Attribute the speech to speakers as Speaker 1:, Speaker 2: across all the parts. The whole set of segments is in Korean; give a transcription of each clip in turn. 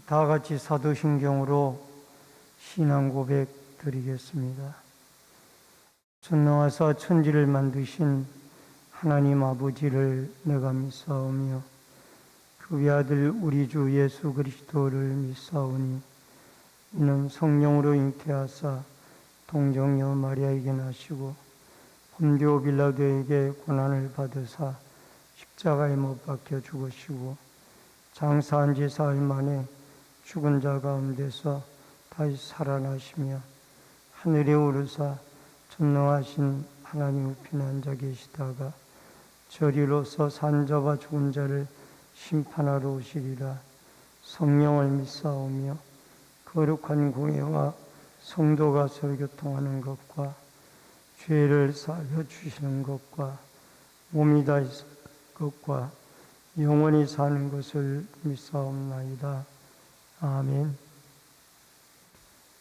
Speaker 1: 다 같이 사도신경으로 신앙 고백 드리겠습니다. 전능하사 천지를 만드신 하나님 아버지를 내가 믿사오며 그 외아들 우리 주 예수 그리스도를 믿사오니 이는 성령으로 잉태하사 동정녀 마리아에게 나시고 본디오 빌라도에게 고난을 받으사 십자가에 못 박혀 죽으시고 장사한 지 사흘 만에 죽은 자 가운데서 다시 살아나시며 하늘에 오르사 전능하신 하나님 우편에 앉아 계시다가 저리로서 산 자와 죽은 자를 심판하러 오시리라. 성령을 믿사오며 거룩한 공예와 성도가 서로 교통하는 것과 죄를 사하여 주시는 것과 몸이 다시 것과 영원히 사는 것을 믿사옵나이다. 아멘.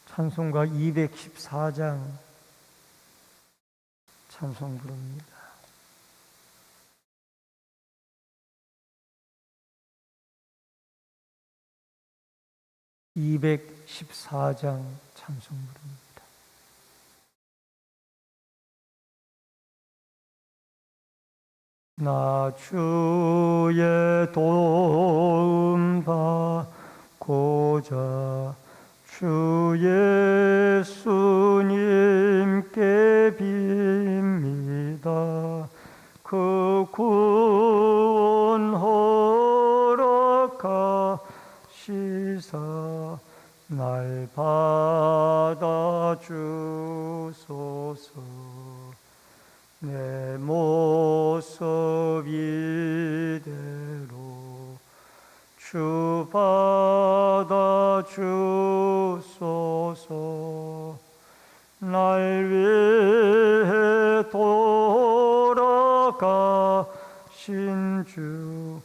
Speaker 1: 찬송가 214장 찬송 부릅니다. (214장) 찬송 부릅니다. 나 주의 도움 받고자 주 예수님께 빕니다. 그 구원 허락하시사 날 받아주소서. 내 모습 이대로 주 받아주소서. 날 위해 돌아가신 주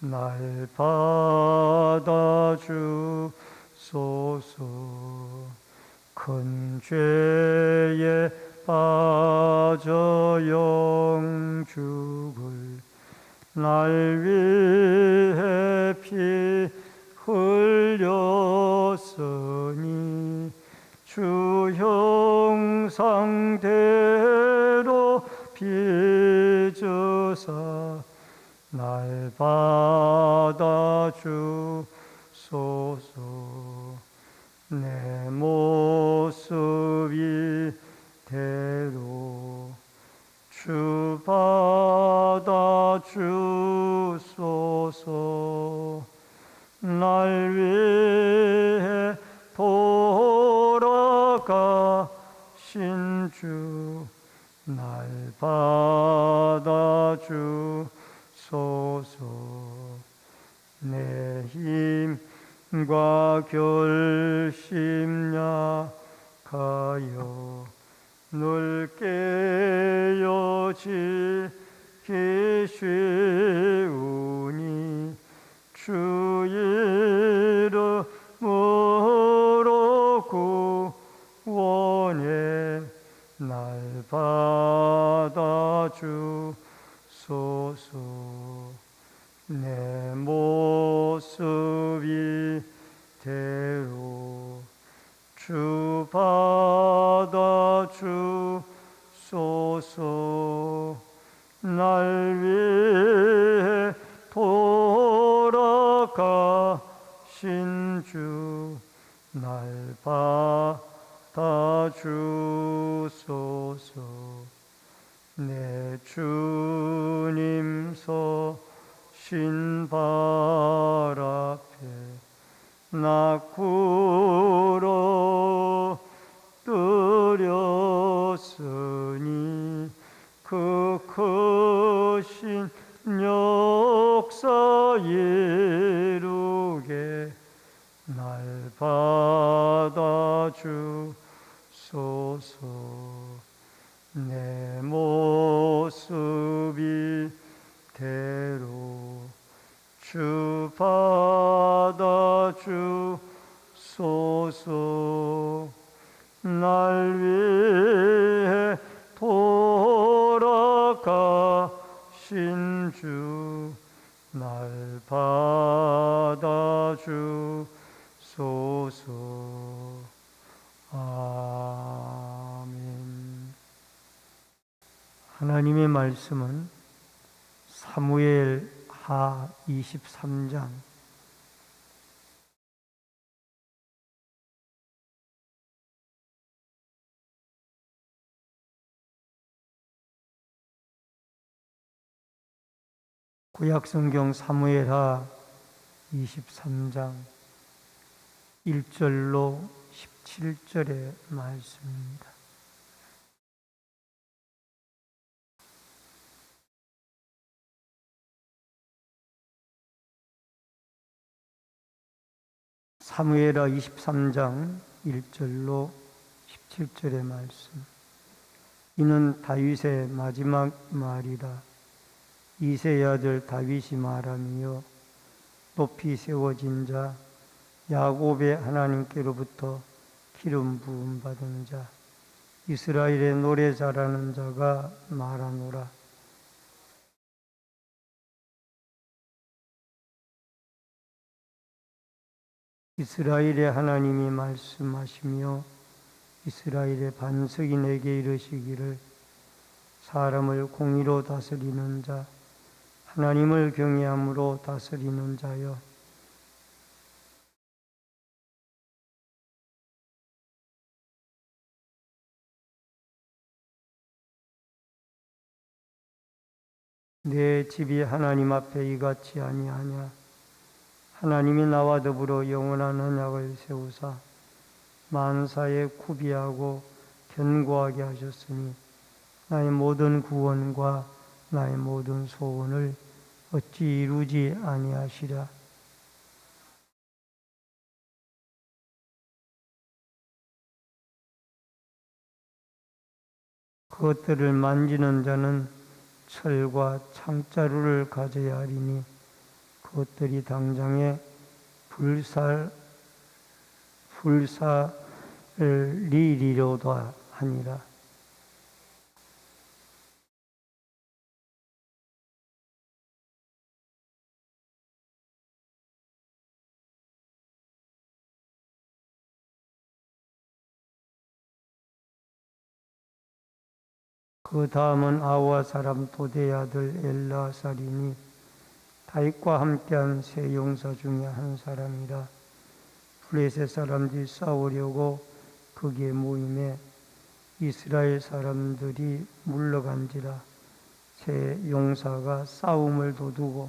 Speaker 1: 날 받아주소서. 큰 죄에 빠져 영죽을 날 위해 피 흘렸으니 주 형상대로 빚으사 날 받아주소서. 내 모습 이대로 주 받아주소서. 날 위해 돌아가신 주 날 받아주소서. 내 힘과 결심 약하여 늘 깨어지기 쉬우니 주 이름으로 구원해 날 받아주소서. 내 모습 이대로 주 받아주소서. 날 위해 돌아가신 주 날 받아주소서. 내 주님 서신 발 앞에 나 꿇어뜨렸으니 그 크신 역사 이루게 날 받아주소서. 내 모습 이대로 주 받아주소서. 날 위해 돌아가신 주 날 받아주소서. 아멘. 하나님의 말씀은 사무엘 하 23장 구약성경 사무엘하 23장 1절로 17절의 말씀입니다. 사무엘하 23장 1절로 17절의 말씀. 이는 다윗의 마지막 말이라. 이새의 아들 다윗이 말하며 높이 세워진 자 야곱의 하나님께로부터 기름 부음 받은 자 이스라엘의 노래 잘하는 자가 말하노라. 이스라엘의 하나님이 말씀하시며 이스라엘의 반석이 내게 이르시기를 사람을 공의로 다스리는 자 하나님을 경외함으로 다스리는 자여 내 집이 하나님 앞에 이같이 아니하냐. 하나님이 나와 더불어 영원한 언약을 세우사 만사에 구비하고 견고하게 하셨으니 나의 모든 구원과 나의 모든 소원을 어찌 이루지 아니하시랴. 그것들을 만지는 자는 철과 창자루를 가져야 하리니 그것들이 당장에 불살리리로다 하니라. 그 다음은 아와 사람 도대의 아들 엘라살이니 다윗과 함께한 세 용사 중에 한 사람이라. 블레셋 사람들이 싸우려고 거기에 모임에 이스라엘 사람들이 물러간지라. 세 용사가 싸움을 도두고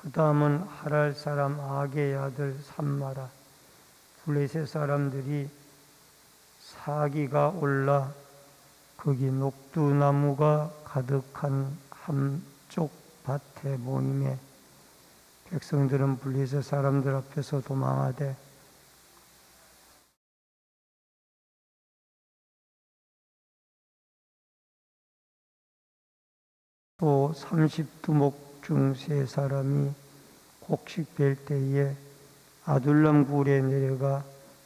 Speaker 1: 그 다음은 하랄 사람 아게의 아들 삼마라. 블레셋 사람들이 사기가 올라 거기 녹두나무가 가득한 한쪽 밭에 모임에 백성들은 블레셋 사람들 앞에서 도망하되 또 30두목 중 세 사람이 곡식 벨 때에 아둘람 굴에 내려가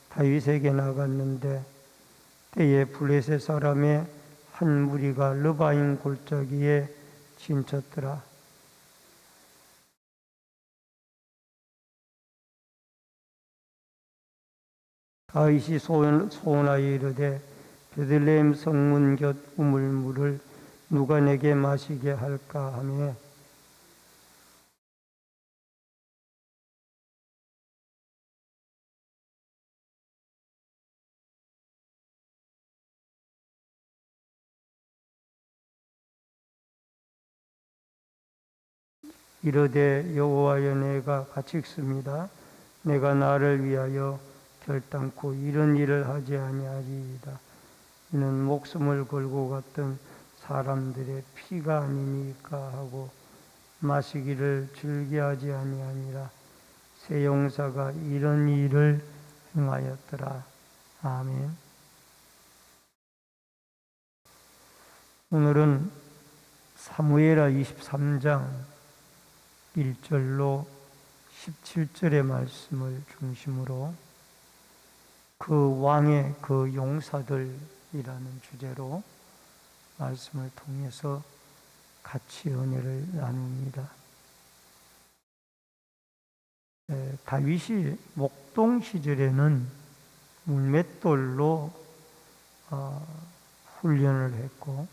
Speaker 1: 다윗에게 나갔는데 때에 블레셋 사람의 한 무리가 르바임 골짜기에 진쳤더라. 다윗이 소원하여 이르되 베들레헴 성문 곁 우물물을 누가 내게 마시게 할까 하며 이르되 여호와여 내가 갇혔습니다. 내가 나를 위하여 결단코 이런 일을 하지 아니하리이다. 이는 목숨을 걸고 갔던 사람들의 피가 아니니까 하고 마시기를 즐겨하지 아니하니라. 세 용사가 이런 일을 행하였더라. 아멘. 오늘은 사무엘하 23장 1절로 17절의 말씀을 중심으로 그 왕의 그 용사들이라는 주제로 말씀을 통해서 같이 은혜를 나눕니다. 다윗이 목동 시절에는 물맷돌로 훈련을 했고,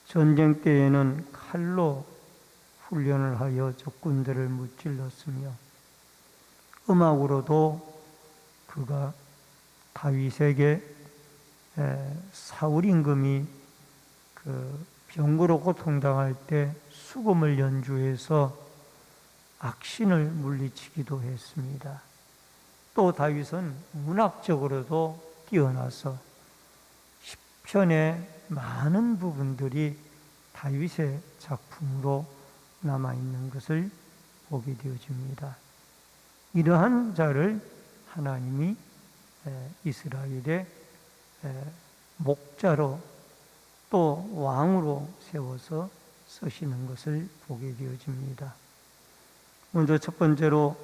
Speaker 1: 전쟁 때에는 칼로 훈련을 하여 적군들을 무찔렀으며, 음악으로도 그가 다윗에게 사울 임금이 그 병으로 고통당할 때 수금을 연주해서 악신을 물리치기도 했습니다. 또 다윗은 문학적으로도 뛰어나서 시편의 많은 부분들이 다윗의 작품으로 남아있는 것을 보게 되어집니다. 이러한 자를 하나님이 이스라엘의 목자로 또 왕으로 세워서 쓰시는 것을 보게 되어집니다. 먼저 첫 번째로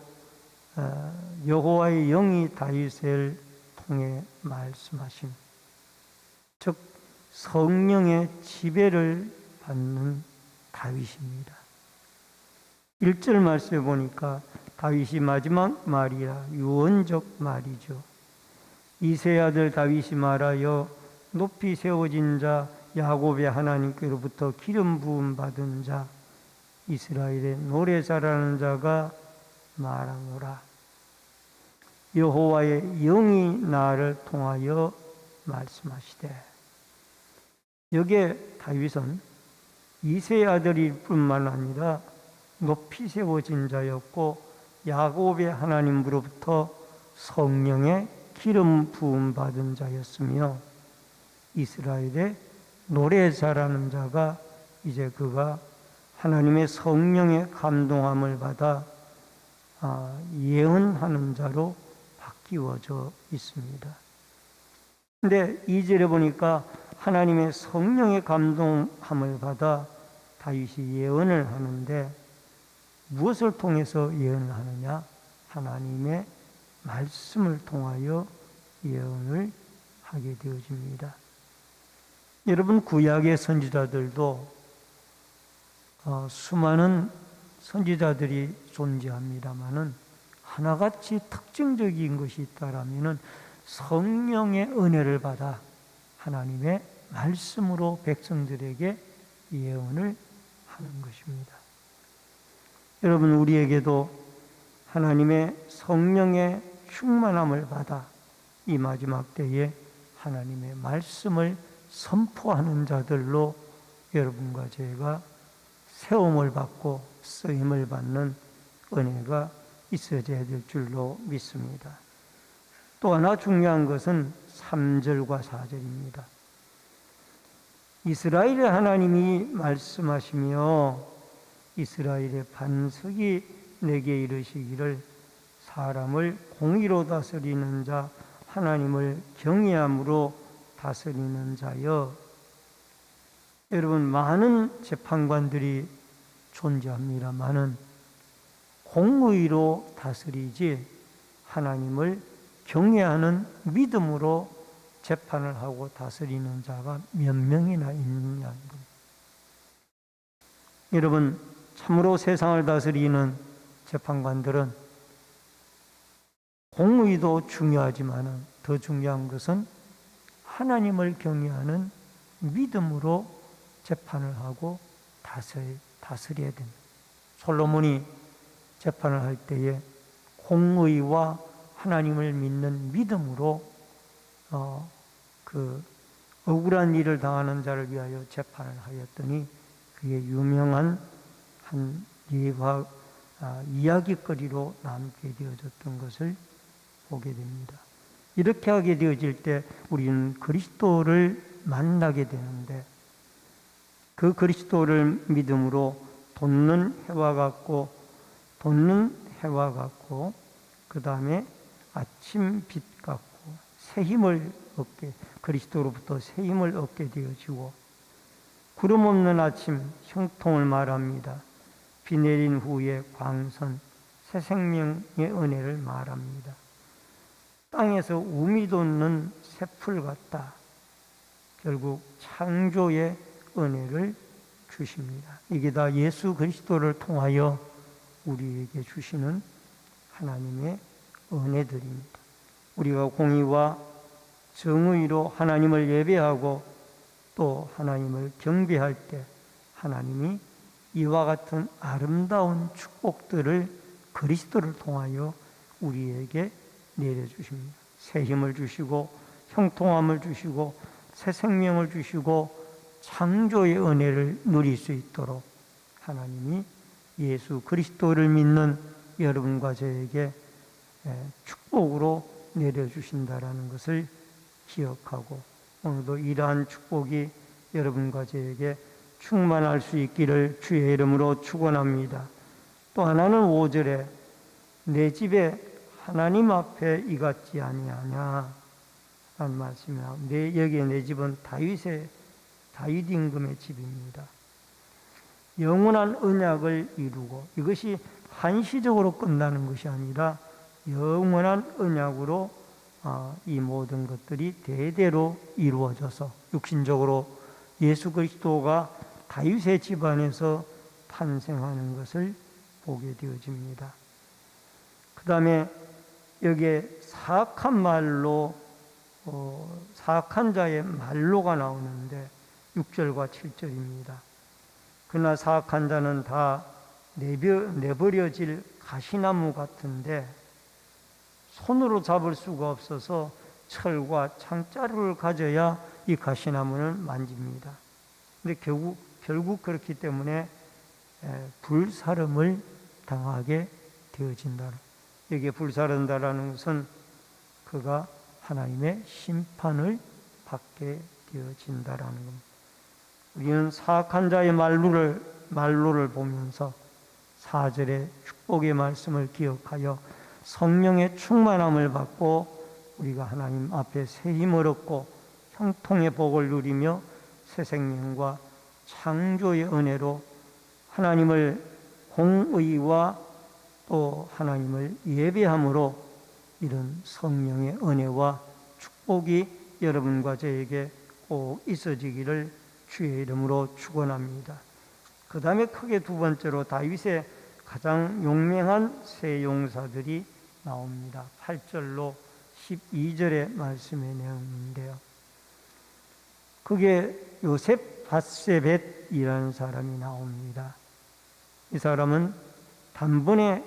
Speaker 1: 여호와의 영이 다윗을 통해 말씀하신, 즉 성령의 지배를 받는 다윗입니다. 1절 말씀에 보니까 다윗이 마지막 말이라 유언적 말이죠. 이새의 아들 다윗이 말하여 높이 세워진 자 야곱의 하나님께로부터 기름 부음 받은 자 이스라엘의 노래 잘하는 자가 말하노라. 여호와의 영이 나를 통하여 말씀하시되, 여기에 다윗은 이새의 아들일 뿐만 아니라 높이 세워진 자였고 야곱의 하나님으로부터 성령의 기름 부음 받은 자였으며, 이스라엘의 노래 잘하는 자가 이제 그가 하나님의 성령의 감동함을 받아 예언하는 자로 바뀌어져 있습니다. 근데 2절에 보니까 하나님의 성령의 감동함을 받아 다윗이 예언을 하는데, 무엇을 통해서 예언을 하느냐? 하나님의 말씀을 통하여 예언을 하게 되어집니다. 여러분, 구약의 선지자들도 수많은 선지자들이 존재합니다마는 하나같이 특징적인 것이 있다라면은 성령의 은혜를 받아 하나님의 말씀으로 백성들에게 예언을 하는 것입니다. 여러분, 우리에게도 하나님의 성령의 충만함을 받아 이 마지막 때에 하나님의 말씀을 선포하는 자들로 여러분과 제가 세움을 받고 쓰임을 받는 은혜가 있어져야 될 줄로 믿습니다. 또 하나 중요한 것은 3절과 4절입니다. 이스라엘의 하나님이 말씀하시며 이스라엘의 반석이 내게 이르시기를, 사람을 공의로 다스리는 자, 하나님을 경외함으로 다스리는 자여. 여러분, 많은 재판관들이 존재합니다마는 공의로 다스리지 하나님을 경외하는 믿음으로 재판을 하고 다스리는 자가 몇 명이나 있느냐는 겁니다. 여러분, 참으로 세상을 다스리는 재판관들은 공의도 중요하지만 더 중요한 것은 하나님을 경외하는 믿음으로 재판을 하고 다스려야 됩니다. 솔로몬이 재판을 할 때에 공의와 하나님을 믿는 믿음으로 그 억울한 일을 당하는 자를 위하여 재판을 하였더니 그게 유명한 한 예화 이야기거리로 남게 되어졌던 것을 보게 됩니다. 이렇게 하게 되어질 때 우리는 그리스도를 만나게 되는데, 그 그리스도를 믿음으로 돋는 해와 같고 그 다음에 아침 빛 같고 새 힘을 얻게, 그리스도로부터 새 힘을 얻게 되어지고, 구름 없는 아침 형통을 말합니다. 비 내린 후에 광선 새 생명의 은혜를 말합니다. 땅에서 우미 돋는 새풀 같다. 결국 창조의 은혜를 주십니다. 이게 다 예수 그리스도를 통하여 우리에게 주시는 하나님의 은혜들입니다. 우리가 공의와 정의로 하나님을 예배하고 또 하나님을 경배할 때 하나님이 이와 같은 아름다운 축복들을 그리스도를 통하여 우리에게 내려주십니다. 새 힘을 주시고 형통함을 주시고 새 생명을 주시고 창조의 은혜를 누릴 수 있도록 하나님이 예수 그리스도를 믿는 여러분과 저에게 축복으로 내려주신다라는 것을 기억하고 오늘도 이러한 축복이 여러분과 저에게 충만할 수 있기를 주의 이름으로 축원합니다. 또 하나는 5절에 내 집에 하나님 앞에 이같지 아니하냐 라는 말씀이나 여기에 내 집은 다윗 임금의 집입니다. 영원한 언약을 이루고 이것이 한시적으로 끝나는 것이 아니라 영원한 언약으로 이 모든 것들이 대대로 이루어져서 육신적으로 예수 그리스도가 다윗의 집안에서 탄생하는 것을 보게 되어집니다. 그 다음에 여기에 사악한 말로 사악한 자의 말로가 나오는데 6절과 7절입니다. 그러나 사악한 자는 다 내버려질 가시나무 같은데 손으로 잡을 수가 없어서 철과 창자루를 가져야 이 가시나무는 만집니다. 근데 결국 그렇기 때문에 불사름을 당하게 되어진다. 여기에 불사른다라는 것은 그가 하나님의 심판을 받게 되어진다라는 겁니다. 우리는 사악한 자의 말로를 보면서 4절의 축복의 말씀을 기억하여 성령의 충만함을 받고 우리가 하나님 앞에 새 힘을 얻고 형통의 복을 누리며 새 생명과 창조의 은혜로 하나님을 공의와 또 하나님을 예배함으로 이런 성령의 은혜와 축복이 여러분과 저에게 꼭 있어지기를 주의 이름으로 축원합니다. 그 다음에 크게 두 번째로 다윗의 가장 용맹한 세 용사들이 나옵니다. 8절로 12절의 말씀의 내용인데요. 그게 요셉 밧세벳이라는 사람이 나옵니다. 이 사람은 단번에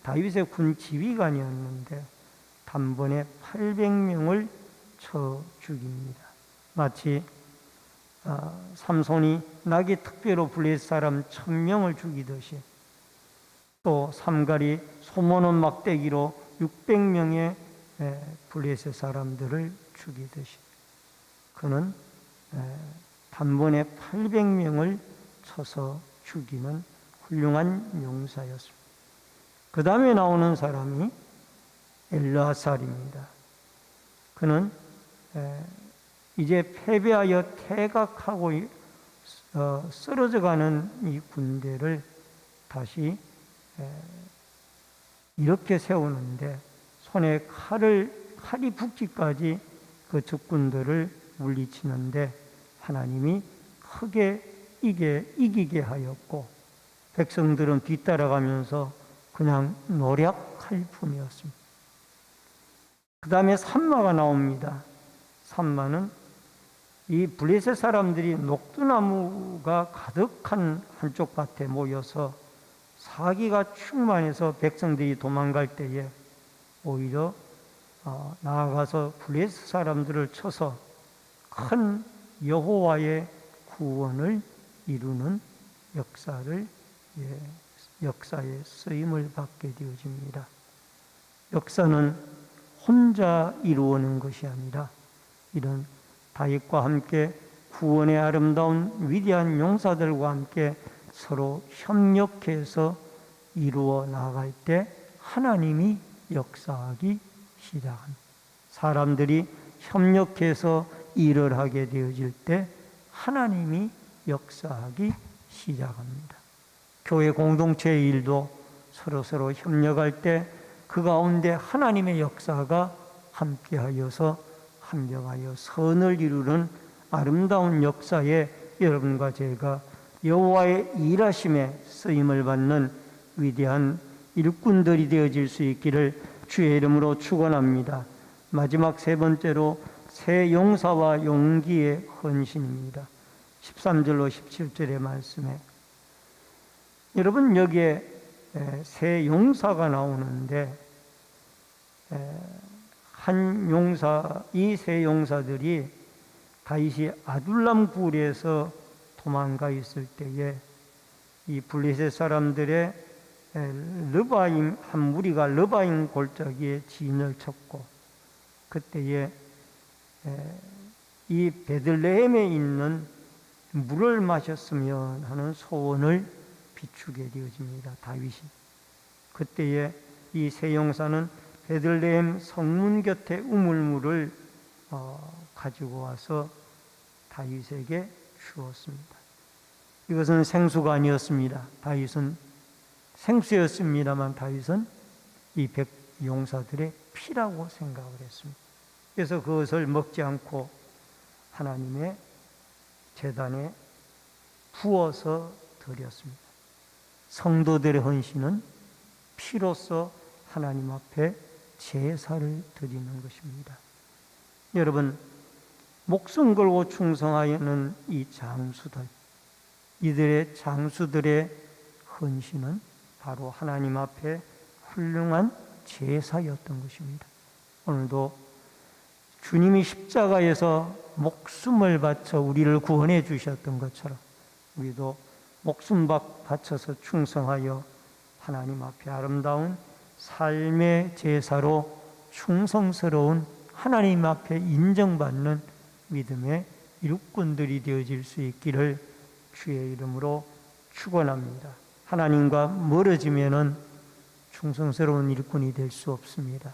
Speaker 1: 다윗의 군 지휘관이었는데 단번에 800명을 쳐 죽입니다. 마치 삼손이 나귀 특배로 블레셋 사람 1000명을 죽이듯이 또 삼갈이 소모는 막대기로 600명의 블레셋 사람들을 죽이듯이 그는 단번에 800명을 쳐서 죽이는 훌륭한 용사였습니다. 그 다음에 나오는 사람이 엘르아살입니다. 그는 이제 패배하여 퇴각하고 쓰러져가는 이 군대를 다시 이렇게 세우는데 손에 칼이 붙기까지 그 적군들을 물리치는데 하나님이 크게 이기게 하였고 백성들은 뒤따라가면서 그냥 노략할 뿐이었습니다. 그 다음에 산마가 나옵니다. 산마는 이 블레셋 사람들이 녹두나무가 가득한 한쪽 밭에 모여서 사기가 충만해서 백성들이 도망갈 때에 오히려 나아가서 블레셋 사람들을 쳐서 큰 여호와의 구원을 이루는 역사의 쓰임을 받게 되어집니다. 역사는 혼자 이루어는 것이 아니라 이런 다윗과 함께 구원의 아름다운 위대한 용사들과 함께 서로 협력해서 이루어 나갈 때 하나님이 역사하기 시작합니다. 사람들이 협력해서 일을 하게 되어질 때 하나님이 역사하기 시작합니다. 교회 공동체의 일도 서로 협력할 때 그 가운데 하나님의 역사가 함께하여서 합력하여 선을 이루는 아름다운 역사에 여러분과 제가 여호와의 일하심에 쓰임을 받는 위대한 일꾼들이 되어질 수 있기를 주의 이름으로 축원합니다. 마지막 세 번째로 새 용사와 용기의 헌신입니다. 13절로 17절의 말씀에 여러분 여기에 새 용사가 나오는데 한 용사, 이 세 용사들이 다윗이 아둘람 굴에서 도망가 있을 때에 이 블레셋 사람들의 르바임 한 무리가 르바임 골짜기에 진을 쳤고 그때에 이 베들레헴에 있는 물을 마셨으면 하는 소원을 비추게 되어집니다. 다윗이. 그때에 이 세 용사는 베들레헴 성문 곁에 우물물을 가지고 와서 다윗에게 주었습니다. 이것은 생수가 아니었습니다. 다윗은 생수였습니다만 다윗은 이 용사들의 피라고 생각을 했습니다. 그래서 그것을 먹지 않고 하나님의 제단에 부어서 드렸습니다. 성도들의 헌신은 피로써 하나님 앞에 제사를 드리는 것입니다. 여러분, 목숨 걸고 충성하여는 이 장수들, 이들의 장수들의 헌신은 바로 하나님 앞에 훌륭한 제사였던 것입니다. 오늘도 주님이 십자가에서 목숨을 바쳐 우리를 구원해 주셨던 것처럼 우리도 목숨 바쳐서 충성하여 하나님 앞에 아름다운 삶의 제사로 충성스러운 하나님 앞에 인정받는 믿음의 일꾼들이 되어질 수 있기를 주의 이름으로 축원합니다. 하나님과 멀어지면은 충성스러운 일꾼이 될 수 없습니다.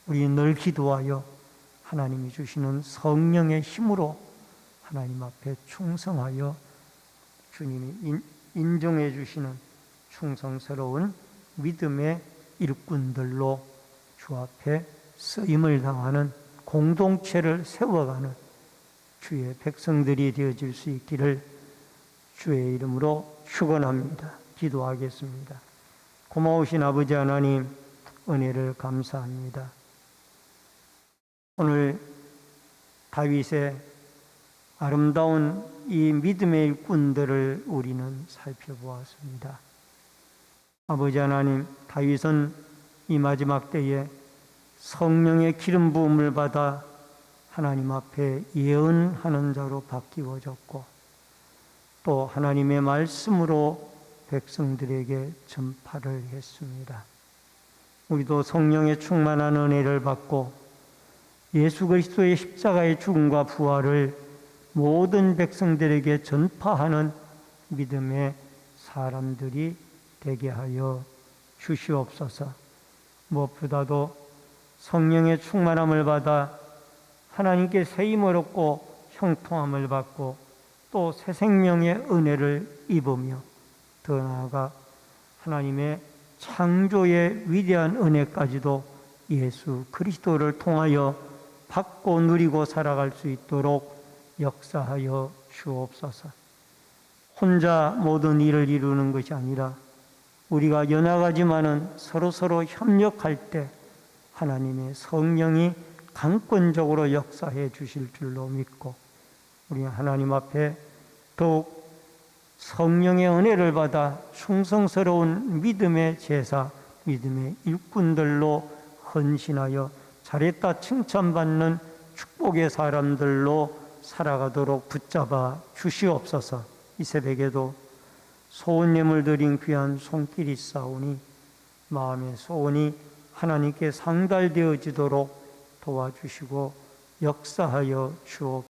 Speaker 1: 우리 늘 기도하여 하나님이 주시는 성령의 힘으로 하나님 앞에 충성하여 주님이 인정해 주시는 충성스러운 믿음의 일꾼들로 주 앞에 쓰임을 당하는 공동체를 세워가는 주의 백성들이 되어질 수 있기를 주의 이름으로 축원합니다. 기도하겠습니다. 고마우신 아버지 하나님, 은혜를 감사합니다. 오늘 다윗의 아름다운 이 믿음의 일꾼들을 우리는 살펴보았습니다. 아버지 하나님, 다윗은 이 마지막 때에 성령의 기름 부음을 받아 하나님 앞에 예언하는 자로 바뀌어졌고 또 하나님의 말씀으로 백성들에게 전파를 했습니다. 우리도 성령의 충만한 은혜를 받고 예수 그리스도의 십자가의 죽음과 부활을 모든 백성들에게 전파하는 믿음의 사람들이 되게 하여 주시옵소서. 무엇보다도 성령의 충만함을 받아 하나님께 세임을 얻고 형통함을 받고 또 새 생명의 은혜를 입으며 더 나아가 하나님의 창조의 위대한 은혜까지도 예수 그리스도를 통하여 받고 누리고 살아갈 수 있도록 역사하여 주옵소서. 혼자 모든 일을 이루는 것이 아니라 우리가 연약하지만은 서로 협력할 때 하나님의 성령이 강권적으로 역사해 주실 줄로 믿고 우리 하나님 앞에 더욱 성령의 은혜를 받아 충성스러운 믿음의 제사, 믿음의 일꾼들로 헌신하여 잘했다 칭찬받는 축복의 사람들로 살아가도록 붙잡아 주시옵소서. 이 새벽에도 소원 예물 드린 귀한 손길이 있사오니 마음의 소원이 하나님께 상달되어지도록 도와주시고 역사하여 주옵소서.